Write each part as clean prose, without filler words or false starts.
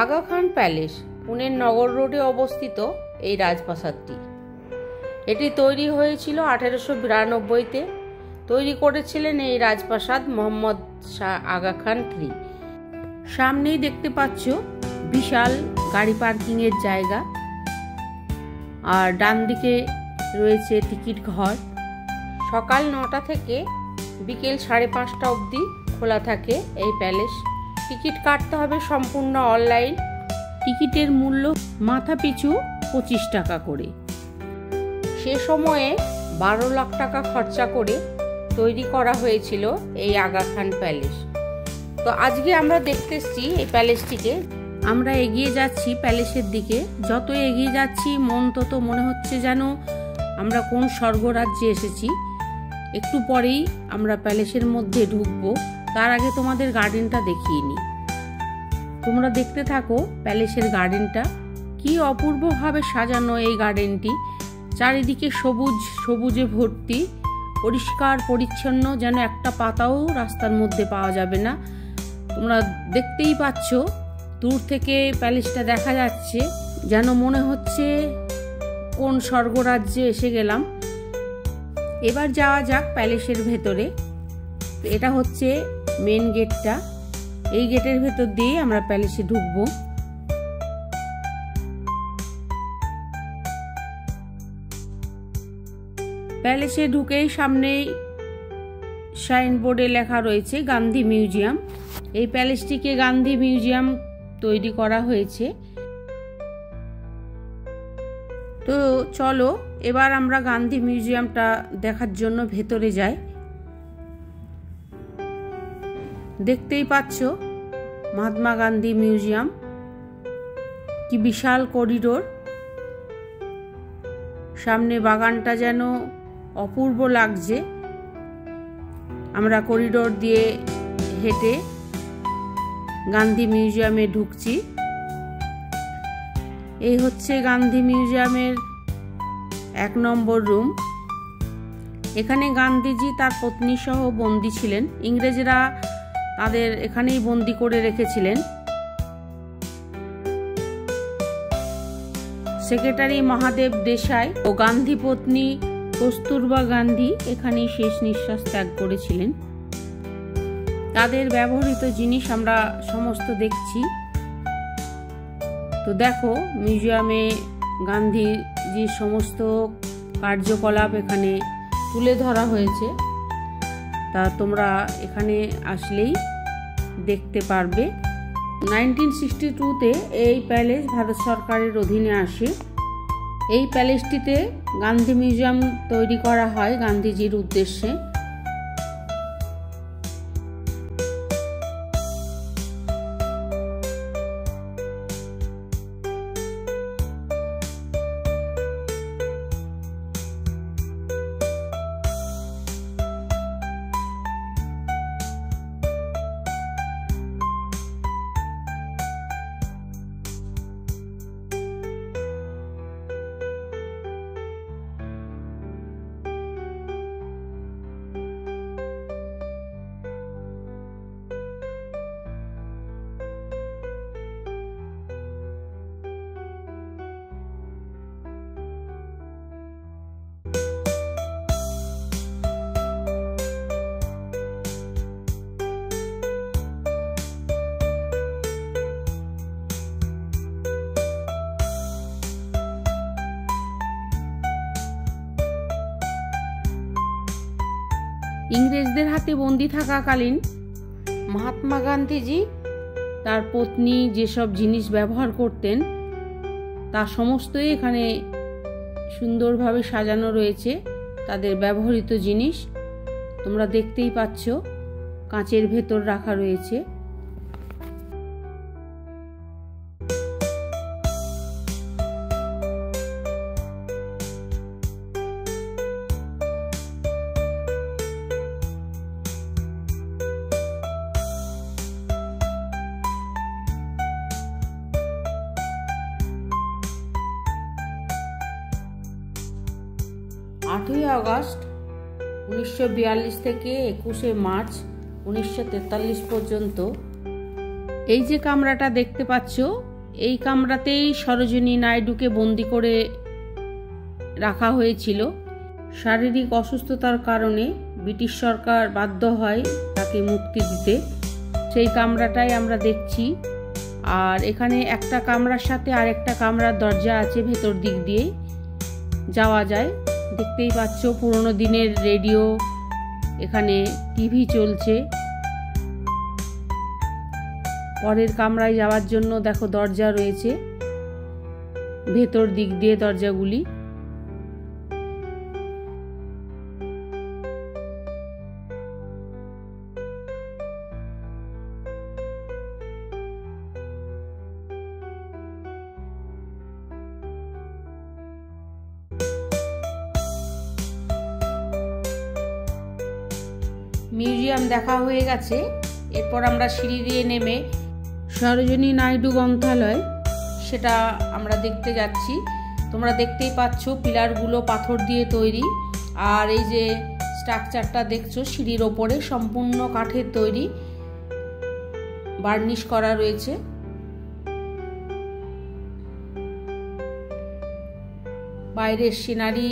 Aga Khan palace পুনের নগর রোডে অবস্থিত এই রাজপ্রাসাদটি। এটি তৈরি হয়েছিল 1892-তে। তৈরি করেছিলেন এই রাজপ্রাসাদ মোহাম্মদ শাহ আগা খান III। সামনেই দেখতে পাচ্ছ বিশাল গাড়ি পার্কিংয়ের জায়গা, আর ডান দিকে রয়েছে টিকিট ঘর। সকাল 9টা থেকে বিকেল 5:30 অবধি খোলা থাকে এই প্যালেস। টিকিট কাটতে হবে সম্পূর্ণ অনলাইন। টিকিটের মূল্য মাথা পিছু 25 টাকা করে। সে সময়ে 12 লাখ টাকা খরচা করে তৈরি করা হয়েছিল এই আগা খান প্যালেস। তো আজকে আমরা দেখতে এসেছি এই প্যালেসটিকে। আমরা এগিয়ে যাচ্ছি প্যালেসের দিকে। যত এগিয়ে যাচ্ছি তত মনে হচ্ছে যেন আমরা কোন স্বর্গরাজ্যে এসেছি। একটু পরেই আমরা প্যালেসের মধ্যে ঢুকবো। তার আগে তোমাদের গার্ডেনটা দেখিয়ে নিই। তোমরা দেখতে থাকো প্যালেসের গার্ডেনটা। কি অপূর্বভাবে সাজানো এই গার্ডেনটি। চারিদিকে সবুজে ভর্তি, পরিষ্কার পরিচ্ছন্ন, যেন একটা পাতাও রাস্তার মধ্যে পাওয়া যাবে না। তোমরা দেখতেই পাচ্ছ, দূর থেকে প্যালেসটা দেখা যাচ্ছে, যেন মনে হচ্ছে কোন স্বর্গরাজ্যে এসে গেলাম। এবার যাওয়া যাক প্যালেসের ভেতরে। এটা হচ্ছে মেন গেটটা। এই গেটের ভেতর দিয়ে আমরা প্যালেসে ঢুকবো। প্যালেসে ঢুকেই সামনেই সাইনবোর্ডে লেখা রয়েছে গান্ধী মিউজিয়াম। এই প্যালেসটিকে গান্ধী মিউজিয়াম তৈরি করা হয়েছে। তো চলো এবার আমরা গান্ধী মিউজিয়ামটা দেখার জন্য ভেতরে যাই। দেখতেই পাচ্ছ মহাত্মা গান্ধী মিউজিয়াম। কি বিশাল করিডোর, সামনে বাগানটা যেন অপূর্ব লাগছে। আমরা করিডোর দিয়ে হেঁটে গান্ধী মিউজিয়ামে ঢুকছি। এই হচ্ছে গান্ধী মিউজিয়ামের 1 নম্বর রুম। এখানে গান্ধীজি তার পত্নী সহ বন্দী ছিলেন। ইংরেজরা তাদের এখানেই বন্দী করে রেখেছিলেন। সেক্রেটারি মহাদেব দেশাই ও গান্ধী পত্নী কস্তুরবা গান্ধী এখানেই শেষ নিঃশ্বাস ত্যাগ করেছিলেন। তাদের ব্যবহৃত জিনিস আমরা সমস্ত দেখছি। তো দেখো মিউজিয়ামে গান্ধীজির সমস্ত কার্যকলাপ এখানে তুলে ধরা হয়েছে। তা তোমরা এখানে আসলেই দেখতে পারবে। 1962-তে এই প্যালেস ভারত সরকারের অধীনে আসে। এই প্যালেসটিতে গান্ধী মিউজিয়াম তৈরি করা হয় গান্ধীজির উদ্দেশ্যে। ইংরেজদের হাতে বন্দী থাকাকালীন মহাত্মা গান্ধীজি তার পত্নী যেসব জিনিস ব্যবহার করতেন তা সমস্তই এখানে সুন্দরভাবে সাজানো রয়েছে। তাদের ব্যবহৃত জিনিস তোমরা দেখতেই পাচ্ছ, কাঁচের ভেতর রাখা রয়েছে। আগস্ট 1942 থেকে 21 মার্চ 1943 পর্যন্ত এই যে কামরাটা দেখতে পাচ্ছ, এই কামরাতেই সরোজিনী নাইডুকে বন্দি করে রাখা হয়েছিল। শারীরিক অসুস্থতার কারণে ব্রিটিশ সরকার বাধ্য হয় তাকে মুক্তি দিতে। সেই কামরাটাই আমরা দেখছি। আর এখানে একটা কামরার সাথে আরেকটা কামরার দরজা আছে, ভেতর দিক দিয়ে যাওয়া যায়। দেখতেই পাচ্ছ পুরনো দিনের রেডিও, এখানে টিভি চলছে। পরের কামরায় যাওয়ার জন্য দেখো দরজা রয়েছে, ভেতর দিক দিয়ে দরজাগুলি। মিউজিয়াম দেখা হয়ে গেছে। এরপর আমরা সিঁড়ি দিয়ে নেমে সরোজিনী নাইডু গ্রন্থালয়, সেটা আমরা দেখতে যাচ্ছি। তোমরা দেখতেই পাচ্ছ পিলারগুলো পাথর দিয়ে তৈরি। আর এই যে স্ট্রাকচারটা দেখছো সিঁড়ির ওপরে, সম্পূর্ণ কাঠের তৈরি, বার্নিশ করা রয়েছে। বাইরের সিনারি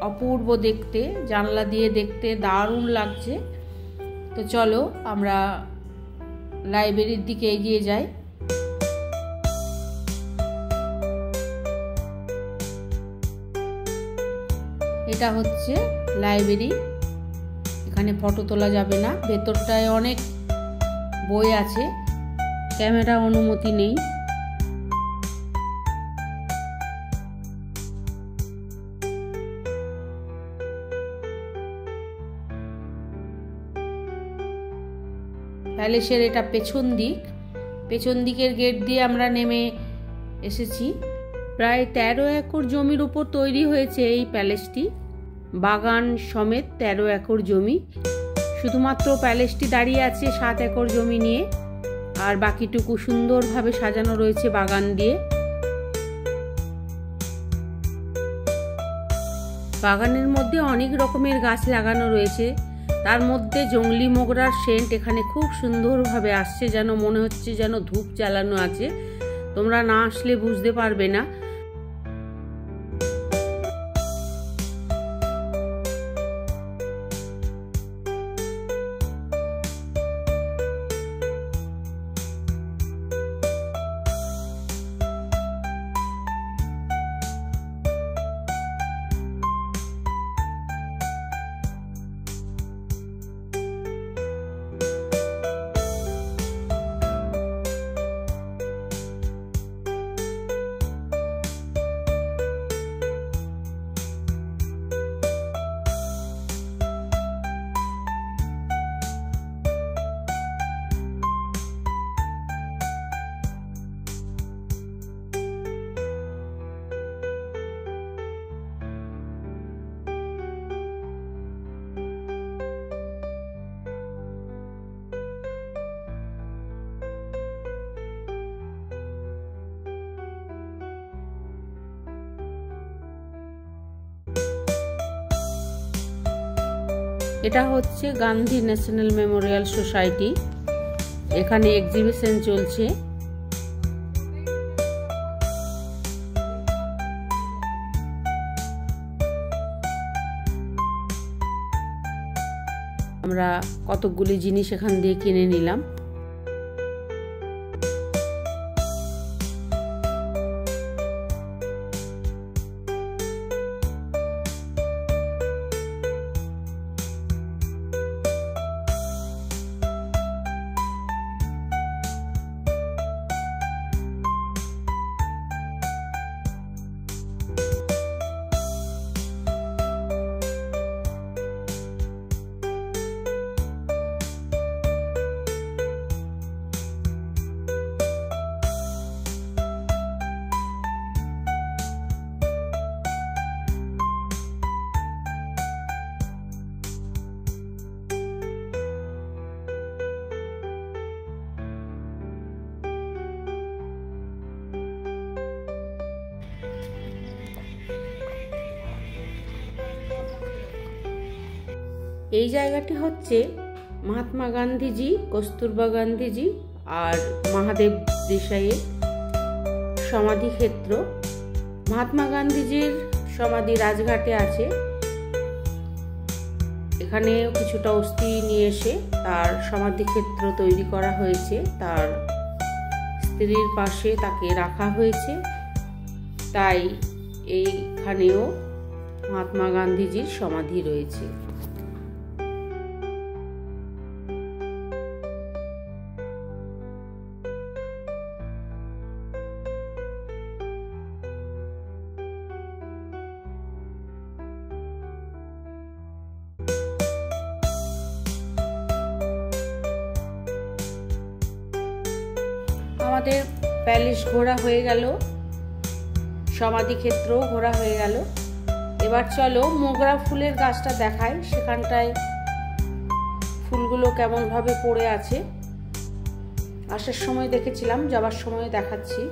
অপূর্ব দেখতে, জানলা দিয়ে দেখতে দারুণ লাগছে। তো চলো আমরা লাইব্রেরির দিকে এগিয়ে যাই। এটা হচ্ছে লাইব্রেরি, এখানে ফটো তোলা যাবে না। ভেতরটায় অনেক বই আছে, ক্যামেরা অনুমতি নেই। প্যালেসের এটা পেছন দিক, পেছন দিকের গেট দিয়ে আমরা নেমে এসেছি। প্রায় 13 একর জমির উপর তৈরি হয়েছে এই প্যালেসটি, বাগান সমেত 13 একর জমি। শুধুমাত্র প্যালেসটি দাঁড়িয়ে আছে 7 একর জমি নিয়ে, আর বাকিটুকু সুন্দরভাবে সাজানো রয়েছে বাগান দিয়ে। বাগানের মধ্যে অনেক রকমের গাছ লাগানো রয়েছে, তার মধ্যে জংলি মোগরার সেন্ট এখানে খুব সুন্দরভাবে আসছে, যেন মনে হচ্ছে যেন ধূপ জ্বালানো আছে। তোমরা না আসলে বুঝতে পারবে না। এটা হচ্ছে গান্ধী ন্যাশনাল মেমোরিয়াল সোসাইটি, এখানে এক্সিবিশন চলছে। আমরা কতকগুলি জিনিস এখান দিয়ে কিনে নিলাম। এই জায়গাটি হচ্ছে মহাত্মা গান্ধীজি, কস্তুরবা গান্ধীজি আর মহাদেব দেশাইয়ের সমাধি ক্ষেত্র। মহাত্মা গান্ধীজির সমাধি রাজঘাটে আছে। এখানে কিছুটা অস্থি নিয়ে এসে তার সমাধি ক্ষেত্র তৈরি করা হয়েছে। তার স্ত্রীর পাশে তাকে রাখা হয়েছে, তাই এইখানেও মহাত্মা গান্ধীজির সমাধি রয়েছে। আমাদের প্যালেস ঘোরা হয়ে গেল, সমাধি ক্ষেত্রও ঘোরা হয়ে গেল। এবার চলো মোগরা ফুলের গাছটা দেখাই, সেখানটায় ফুলগুলো কেমন ভাবে পড়ে আছে। আসার সময় দেখেছিলাম, যাবার সময় দেখাচ্ছি।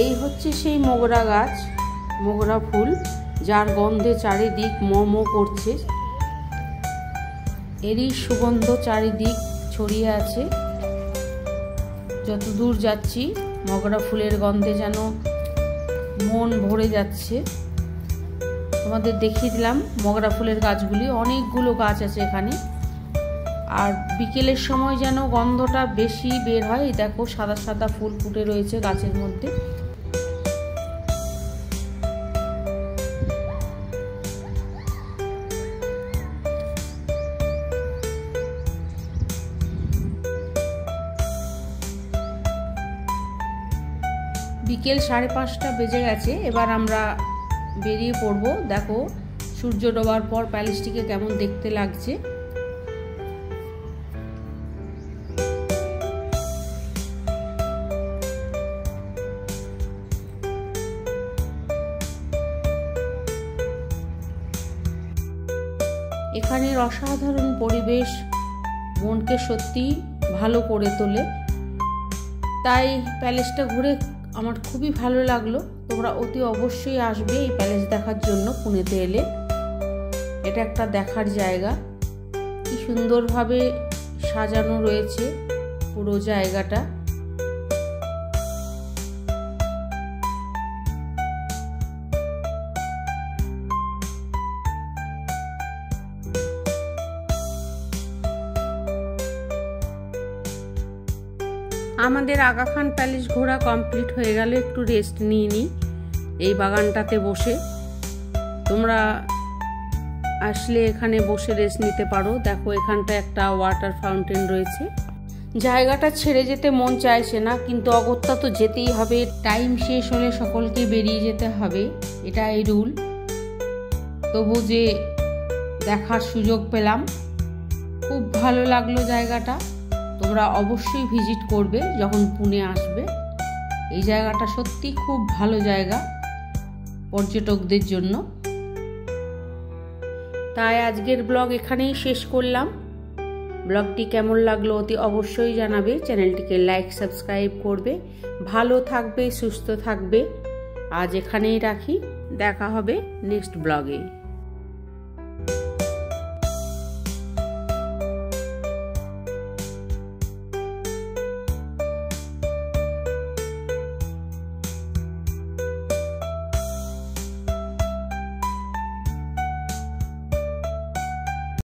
এই হচ্ছে সেই মোগরা গাছ, মোগরা ফুল, যার গন্ধে চারিদিক মম করছে। এরই সুগন্ধ চারিদিক ছড়িয়ে আছে। যত দূর যাচ্ছি মোগরা ফুলের গন্ধে যেন মন ভরে যাচ্ছে। তোমাদের দেখিয়ে দিলাম মোগরা ফুলের গাছগুলি, অনেকগুলো গাছ আছে এখানে। আর বিকেলের সময় যেন গন্ধটা বেশি বের হয়। দেখো সাদা সাদা ফুল ফুটে রয়েছে গাছের মধ্যে। বিকেল 5:30 বেজে গেছে। এবার আমরা বেরিয়ে পড়ব। দেখো সূর্য ডোবার পর প্যালেসটিকে কেমন দেখতে লাগছে। এখানের অসাধারণ পরিবেশ মনকে সত্যি ভালো করে তোলে। তাই প্যালেসটা ঘুরে আমার খুবই ভালো লাগলো। তোমরা অতি অবশ্যই আসবে এই প্যালেস দেখার জন্য পুনেতে এলে। এটা একটা দেখার জায়গা। কি সুন্দরভাবে সাজানো রয়েছে পুরো জায়গাটা। আমাদের আগা খান প্যালেস ঘোরা কমপ্লিট হয়ে গেল। একটু রেস্ট নিয়ে নিই এই বাগানটাতে বসে। তোমরা আসলে এখানে বসে রেস্ট নিতে পারো। দেখো এখানটা একটা ওয়াটার ফাউন্টেন রয়েছে। জায়গাটা ছেড়ে যেতে মন চাইছে না, কিন্তু অগত্যা তো যেতেই হবে। টাইম শেষ হলে সকলকে বেরিয়ে যেতে হবে, এটাই রুল। তবু যে দেখার সুযোগ পেলাম, খুব ভালো লাগলো জায়গাটা। তোমরা অবশ্যই ভিজিট করবে যখন পুনে আসবে। এই জায়গাটা সত্যি খুব ভালো জায়গা পর্যটকদের জন্য। তাই আজকের ব্লগ এখানেই শেষ করলাম। ব্লগটি কেমন লাগলো অতি অবশ্যই জানাবে। চ্যানেলটিকে লাইক সাবস্ক্রাইব করবে। ভালো থাকবে, সুস্থ থাকবে। আজ এখানেই রাখি, দেখা হবে নেক্সট ব্লগে।